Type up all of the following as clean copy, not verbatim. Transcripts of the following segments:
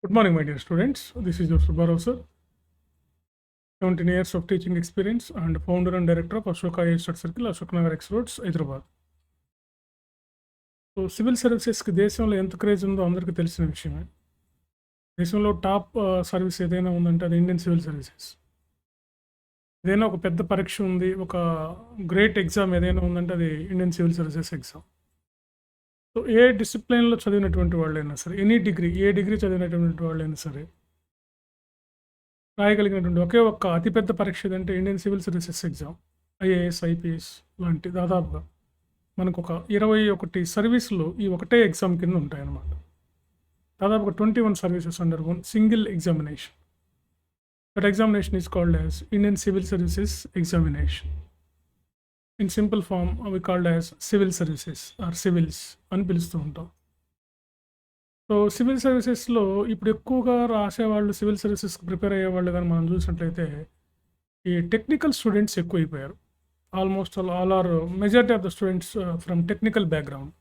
Good morning, my dear students. This is your Subbarao sir, 17 years of teaching experience and founder and director of Ashoka AI Study Circle, Ashok Nagar X Roads, Hyderabad. So civil సర్వీసెస్కి దేశంలో ఎంత craze ఉందో అందరికీ తెలిసిన విషయమే. దేశంలో top service ఏదైనా ఉందంటే అది ఇండియన్ సివిల్ సర్వీసెస్. ఏదైనా ఒక పెద్ద పరీక్ష ఉంది, ఒక గ్రేట్ ఎగ్జామ్ ఏదైనా ఉందంటే అది Indian civil services exam. So ఏ డిసిప్లిన్లో చదివినటువంటి వాళ్ళైనా సరే, ఎనీ డిగ్రీ, ఏ డిగ్రీ చదివినటువంటి వాళ్ళైనా సరే రాయగలిగినటువంటి ఒకే ఒక్క అతిపెద్ద పరీక్ష ఏదంటే Indian civil services exam. IAS, IPS లాంటి దాదాపుగా మనకు ఒక 21 సర్వీసులు ఈ ఒకటే ఎగ్జామ్ కింద ఉంటాయన్నమాట. దాదాపుగా 21 services under one single examination. That examination is called as Indian civil services examination. In simple form అవి called as civil services or civils అని పిలుస్తూ ఉంటాం. సో సివిల్ సర్వీసెస్లో ఇప్పుడు ఎక్కువగా రాసేవాళ్ళు, సివిల్ సర్వీసెస్కి ప్రిపేర్ అయ్యేవాళ్ళు కానీ మనం చూసినట్లయితే ఈ టెక్నికల్ స్టూడెంట్స్ ఎక్కువైపోయారు. Almost all or majority of the students from technical background.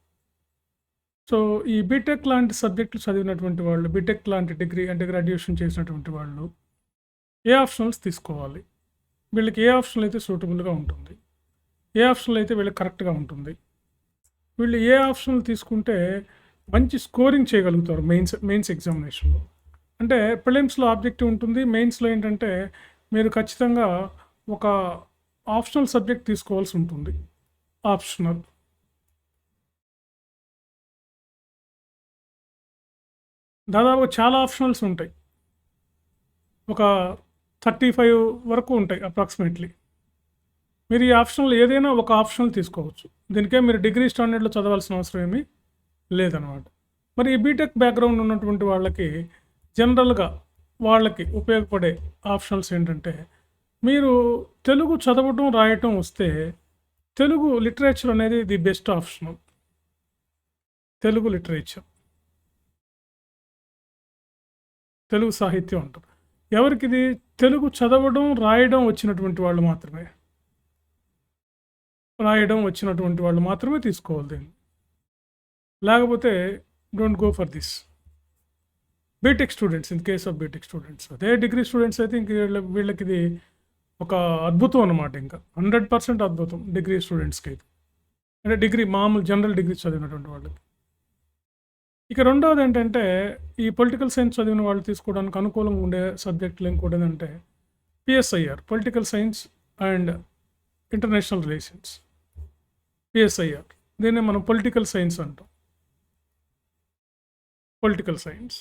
So ఈ బీటెక్ లాంటి సబ్జెక్టులు చదివినటువంటి వాళ్ళు, బీటెక్ లాంటి డిగ్రీ అంటే గ్రాడ్యుయేషన్ చేసినటువంటి వాళ్ళు ఏ ఆప్షనల్స్ తీసుకోవాలి, వీళ్ళకి ఏ ఆప్షన్ అయితే సూటబుల్గా ఉంటుంది, ఏ ఆప్షన్లు అయితే వీళ్ళకి కరెక్ట్గా ఉంటుంది, వీళ్ళు ఏ ఆప్షన్లు తీసుకుంటే మంచి స్కోరింగ్ చేయగలుగుతారు మెయిన్స్ ఎగ్జామినేషన్లో. అంటే ప్రిలిమ్స్లో ఆబ్జెక్టివ్ ఉంటుంది, మెయిన్స్లో ఏంటంటే మీరు ఖచ్చితంగా ఒక ఆప్షనల్ సబ్జెక్ట్ తీసుకోవాల్సి ఉంటుంది. ఆప్షనల్ దాదాపుగా చాలా ఆప్షనల్స్ ఉంటాయి, ఒక 35 వరకు ఉంటాయి అప్రాక్సిమేట్లీ. మీరు ఈ ఆప్షనల్ ఏదైనా ఒక ఆప్షనల్ తీసుకోవచ్చు. దీనికే మీరు డిగ్రీ స్టాండర్డ్లో చదవాల్సిన అవసరం ఏమీ లేదనమాట. మరి ఈ బీటెక్ బ్యాక్గ్రౌండ్ ఉన్నటువంటి వాళ్ళకి జనరల్గా వాళ్ళకి ఉపయోగపడే ఆప్షనల్స్ ఏంటంటే, మీరు తెలుగు చదవటం రాయటం వస్తే తెలుగు లిటరేచర్ అనేది the best optional. Telugu literature, Telugu సాహిత్యం అంటారు. ఎవరికి ఇది తెలుగు చదవడం రాయడం వచ్చినటువంటి వాళ్ళు మాత్రమే, తీసుకోవాలి దీన్ని. లేకపోతే don't go for this. BTech students, in case of BTech students, అదే డిగ్రీ స్టూడెంట్స్ అయితే ఇంక వీళ్ళకి ఇది ఒక అద్భుతం అన్నమాట. ఇంకా 100% అద్భుతం డిగ్రీ స్టూడెంట్స్కి అయితే, అంటే డిగ్రీ మామూలు జనరల్ డిగ్రీ చదివినటువంటి వాళ్ళకి. ఇక రెండవది ఏంటంటే, ఈ పొలిటికల్ సైన్స్ చదివిన వాళ్ళు తీసుకోవడానికి అనుకూలంగా ఉండే సబ్జెక్టులు ఇంకోటి ఏంటంటే PSIR, political science and international relations. PSIR, దీన్ని మనం పొలిటికల్ సైన్స్ అంటాం. Political science.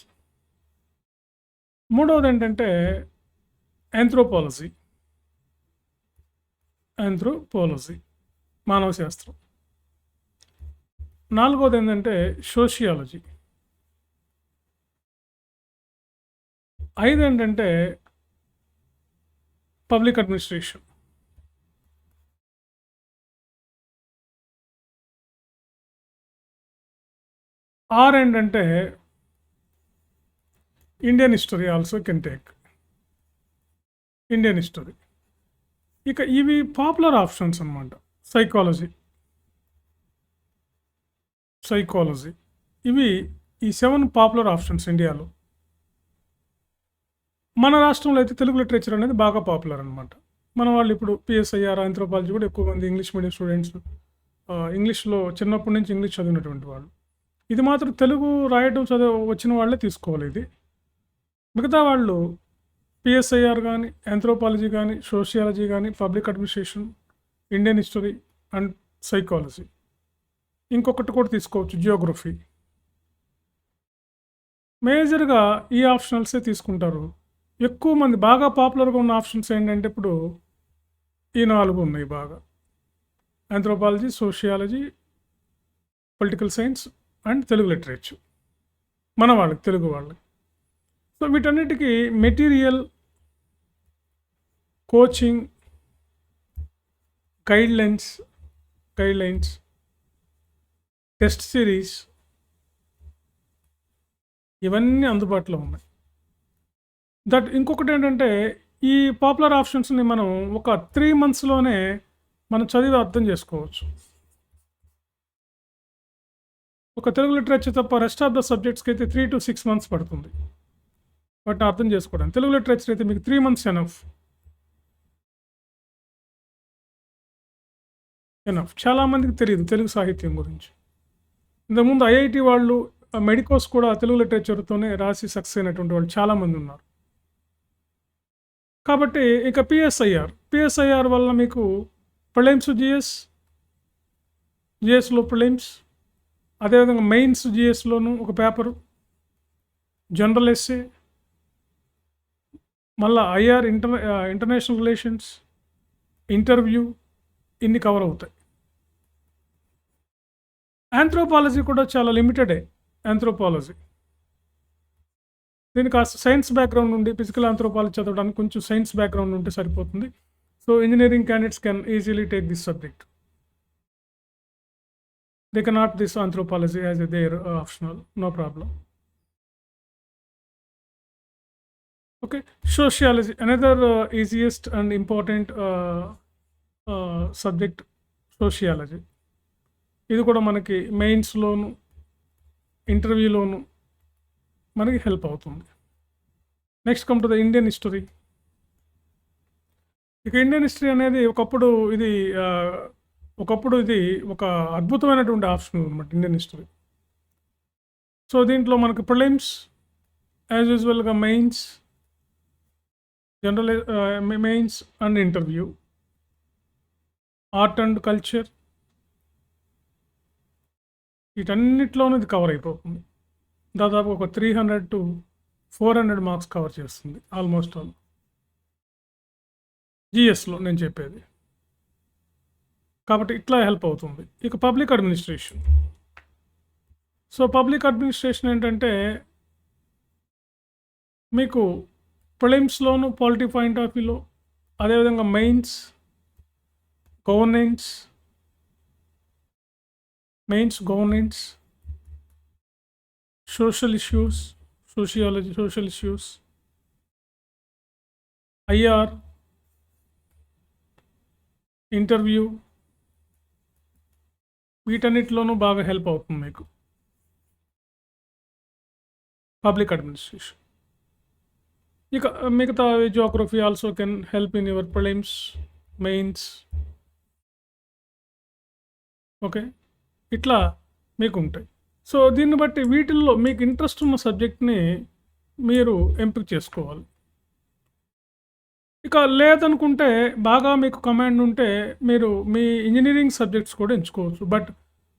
మూడవది ఏంటంటే ఆంథ్రోపాలజీ, మానవ శాస్త్రం. నాలుగవది ఏంటంటే సోషియాలజీ. 5 ఏంటంటే పబ్లిక్ అడ్మినిస్ట్రేషన్. 6 ఏంటంటే Indian history, also can take Indian history. ఇక ఇవి పాపులర్ ఆప్షన్స్ అన్నమాట. సైకాలజీ, ఇవి ఈ 7 పాపులర్ ఆప్షన్స్ ఇండియాలో. మన రాష్ట్రంలో అయితే తెలుగు లిటరేచర్ అనేది బాగా పాపులర్ అనమాట. మన వాళ్ళు ఇప్పుడు పిఎస్ఐఆర్, ఆంథ్రోపాలజీ కూడా ఎక్కువ మంది ఇంగ్లీష్ మీడియం స్టూడెంట్స్, ఇంగ్లీష్లో చిన్నప్పటి నుంచి ఇంగ్లీష్ చదివినటువంటి వాళ్ళు. ఇది మాత్రం తెలుగు రాయడం వచ్చిన వాళ్ళే తీసుకోవాలి ఇది. మిగతా వాళ్ళు పిఎస్ఐఆర్ కానీ, ఆంథ్రోపాలజీ కానీ, సోషియాలజీ కానీ, public administration, Indian history and psychology. ఇంకొకటి కూడా తీసుకోవచ్చు, జియోగ్రఫీ. మేజర్గా ఈ ఆప్షనల్సే తీసుకుంటారు ఎక్కువ మంది. బాగా పాపులర్గా ఉన్న ఆప్షన్స్ ఏంటంటే ఇప్పుడు ఈ 4 ఉన్నాయి బాగా: anthropology, sociology, political science and Telugu literature. మన వాళ్ళకి, తెలుగు వాళ్ళకి. సో వీటన్నిటికీ material, coaching, guidelines, test series, ఇవన్నీ అందుబాటులో ఉన్నాయి. ఇంకొకటి ఏంటంటే, ఈ పాపులర్ ఆప్షన్స్ని మనం ఒక 3 monthsలోనే మనం చదివి అర్థం చేసుకోవచ్చు. ఒక తెలుగు లిటరేచర్ తప్ప రెస్ట్ ఆఫ్ ద సబ్జెక్ట్స్కి అయితే 3 to 6 months పడుతుంది. వాటిని అర్థం చేసుకోవడానికి. తెలుగు లిటరేచర్ అయితే మీకు 3 మంత్స్ ఎనఫ్. చాలామందికి తెలీదు తెలుగు సాహిత్యం గురించి. ఇంతకుముందు ఐఐటీ వాళ్ళు మెడికోస్ కూడా తెలుగు లిటరేచర్‌తోనే రాసి సక్సెస్ అయినటువంటి వాళ్ళు చాలామంది ఉన్నారు. కాబట్టి ఇక పిఎస్ఐఆర్ వల్ల మీకు ప్రిలిమ్స్ జిఎస్‌లో ప్రిలిమ్స్, అదేవిధంగా మెయిన్స్ జిఎస్‌లోను ఒక పేపరు, జనరల్ ఎస్సే, మళ్ళా ఐఆర్ ఇంటర్నేషనల్ రిలేషన్స్, ఇంటర్వ్యూ, ఇన్ని కవర్ అవుతాయి. ఆంథ్రోపాలజీ కూడా చాలా లిమిటెడే. ఆంథ్రోపాలజీ దీనికి కాస్త సైన్స్ బ్యాక్గ్రౌండ్ నుండి ఫిజికల్ ఆంథ్రోపాలజీ చదవడానికి కొంచెం సైన్స్ బ్యాక్గ్రౌండ్ ఉంటే సరిపోతుంది. So engineering candidates can easily take this subject. They can opt this anthropology as a their optional, no problem. Okay, sociology, another easiest and important subject, sociology. ఇది కూడా మనకి మెయిన్స్లోను ఇంటర్వ్యూలోను మనకి help అవుతుంది. Next come to the Indian history. ఇక Indian history అనేది ఒకప్పుడు ఇది ఒక అద్భుతమైనటువంటి ఆప్షన్ అనమాట, ఇండియన్ హిస్టరీ. సో దీంట్లో మనకి ప్రిలిమ్స్ యాజ్ యూజువల్గా mains, general mains and interview, art and culture, వీటన్నిటిలోనూ ఇది కవర్ అయిపోతుంది. దాదాపు ఒక 300 to 400 మార్క్స్ కవర్ చేస్తుంది ఆల్మోస్ట్ ఆల్. జిఎస్లో నేను చెప్పేది. కాబట్టి ఇట్లా హెల్ప్ అవుతుంది. ఇక public administration. So public administration ఏంటంటే మీకు ప్రిలిమ్స్లోను పాలిటీ పాయింట్ ఆఫ్ వ్యూలో, అదేవిధంగా mains, governance, social issues, sociology, social issues, IR, interview, వీటన్నిటిలోనూ బాగా హెల్ప్ అవుతుంది మీకు పబ్లిక్ అడ్మినిస్ట్రేషన్. ఇక మిగతా geography also can help in your prelims, mains. Okay, ఇట్లా మీకు ఉంటాయి. సో దీన్ని బట్టి వీటిల్లో మీకు ఇంట్రెస్ట్ ఉన్న సబ్జెక్ట్ని మీరు ఎంపిక చేసుకోవాలి. ఇక లేదనుకుంటే, బాగా మీకు కమాండ్ ఉంటే మీరు మీ ఇంజనీరింగ్ సబ్జెక్ట్స్ కూడా ఎంచుకోవచ్చు. బట్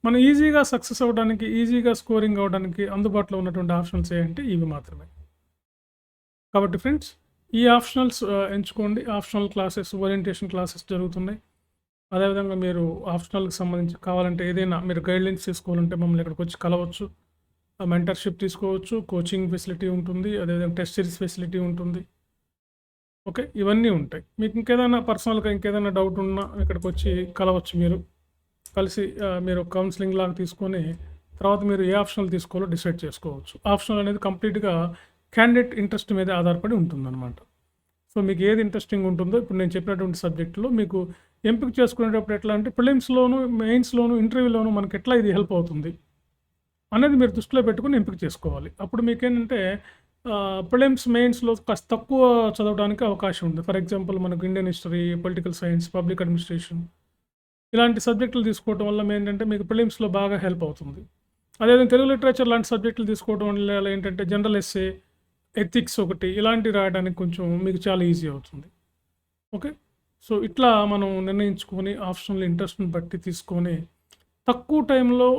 మనం ఈజీగా సక్సెస్ అవ్వడానికి, ఈజీగా స్కోరింగ్ అవ్వడానికి అందుబాటులో ఉన్నటువంటి ఆప్షన్స్ ఏంటంటే ఇవి మాత్రమే. కాబట్టి ఫ్రెండ్స్, ఈ ఆప్షనల్స్ ఎంచుకోండి. ఆప్షనల్ క్లాసెస్, ఓరియంటేషన్ క్లాసెస్ జరుగుతున్నాయి. అదేవిధంగా మీరు ఆప్షనల్కి సంబంధించి కావాలంటే ఏదైనా మీరు గైడ్లైన్స్ తీసుకోవాలంటే మమ్మల్ని ఇక్కడికి వచ్చి కలవచ్చు. మెంటర్షిప్ తీసుకోవచ్చు, కోచింగ్ ఫెసిలిటీ ఉంటుంది, అదేవిధంగా టెస్ట్ సిరీస్ ఫెసిలిటీ ఉంటుంది. ఓకే, ఇవన్నీ ఉంటాయి. మీకు ఇంకేదైనా పర్సనల్గా ఇంకేదైనా డౌట్ ఉన్నా ఇక్కడికి వచ్చి కలవచ్చు. మీరు కలిసి మీరు కౌన్సిలింగ్ లాగా తీసుకొని తర్వాత మీరు ఏ ఆప్షనల్ తీసుకోవాలో డిసైడ్ చేసుకోవచ్చు. ఆప్షనల్ అనేది కంప్లీట్గా క్యాండిడేట్ ఇంట్రెస్ట్ మీద ఆధారపడి ఉంటుందన్నమాట. సో మీకు ఏది ఇంట్రెస్టింగ్ ఉంటుందో ఇప్పుడు నేను చెప్పినటువంటి సబ్జెక్టులో మీకు ఎంపిక చేసుకునేటప్పుడు ఎట్లా అంటే ప్రిలిమ్స్లోను, మెయిన్స్లోను, ఇంటర్వ్యూలోను మనకి ఎట్లా ఇది హెల్ప్ అవుతుంది అనేది మీరు దృష్టిలో పెట్టుకుని ఎంపిక చేసుకోవాలి. అప్పుడు మీకేంటంటే ప్రిలిమ్స్, మెయిన్స్లో కాస్త తక్కువ చదవడానికి అవకాశం ఉంది. ఫర్ ఎగ్జాంపుల్ మనకు Indian history, political science, public administration ఇలాంటి సబ్జెక్టులు తీసుకోవడం వల్ల ఏంటంటే మీకు ప్రిలిమ్స్లో బాగా హెల్ప్ అవుతుంది. అదేవిధంగా తెలుగు లిటరేచర్ లాంటి సబ్జెక్టులు తీసుకోవడం వల్ల ఏంటంటే జనరల్ ఎస్సే, ఎథిక్స్ ఒకటి ఇలాంటివి రాయడానికి కొంచెం మీకు చాలా ఈజీ అవుతుంది. ఓకే, సో ఇట్లా మనం నిర్ణయించుకొని ఆప్షనల్ ఇంట్రెస్ట్ని బట్టి తీసుకొని తక్కువ టైంలో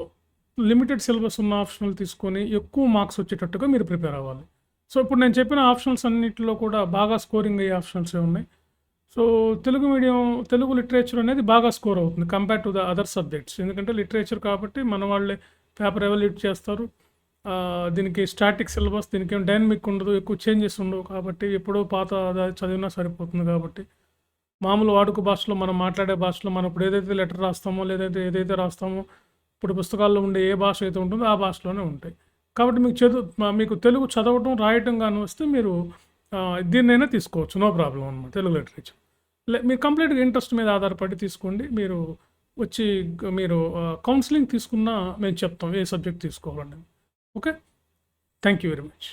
లిమిటెడ్ సిలబస్ ఉన్న ఆప్షనల్ తీసుకొని ఎక్కువ మార్క్స్ వచ్చేటట్టుగా మీరు ప్రిపేర్ అవ్వాలి. సో ఇప్పుడు నేను చెప్పిన ఆప్షనల్స్ అన్నింటిలో కూడా బాగా స్కోరింగ్ అయ్యే ఆప్షనల్సే ఉన్నాయి. సో తెలుగు లిటరేచర్ అనేది బాగా స్కోర్ అవుతుంది compare to the other subjects. ఎందుకంటే లిటరేచర్ కాబట్టి మన వాళ్ళే పేపర్ ఎవాల్యూట్ చేస్తారు. దీనికి స్టాటిక్ సిలబస్, దీనికి ఏం డైనమిక్ ఉండదు, ఎక్కువ చేంజెస్ ఉండవు. కాబట్టి ఎప్పుడో పాత చదివినా సరిపోతుంది. కాబట్టి మామూలు వాడుక భాషలో, మనం మాట్లాడే భాషలో మనం ఇప్పుడు ఏదైతే లెటర్ రాస్తామో, ఏదైతే రాస్తామో ఇప్పుడు పుస్తకాల్లో ఉండే ఏ భాష అయితే ఉంటుందో ఆ భాషలోనే ఉంటాయి. కాబట్టి మీకు తెలుగు చదవటం, రాయటం కానీ వస్తే మీరు దీన్నైనా తీసుకోవచ్చు, నో ప్రాబ్లం అనమాట. తెలుగు లిటరేచర్ మీరు కంప్లీట్గా ఇంట్రెస్ట్ మీద ఆధారపడి తీసుకోండి. మీరు వచ్చి మీరు కౌన్సిలింగ్ తీసుకున్నా మేము చెప్తాం ఏ సబ్జెక్ట్ తీసుకోవాలండి. Okay, thank you very much.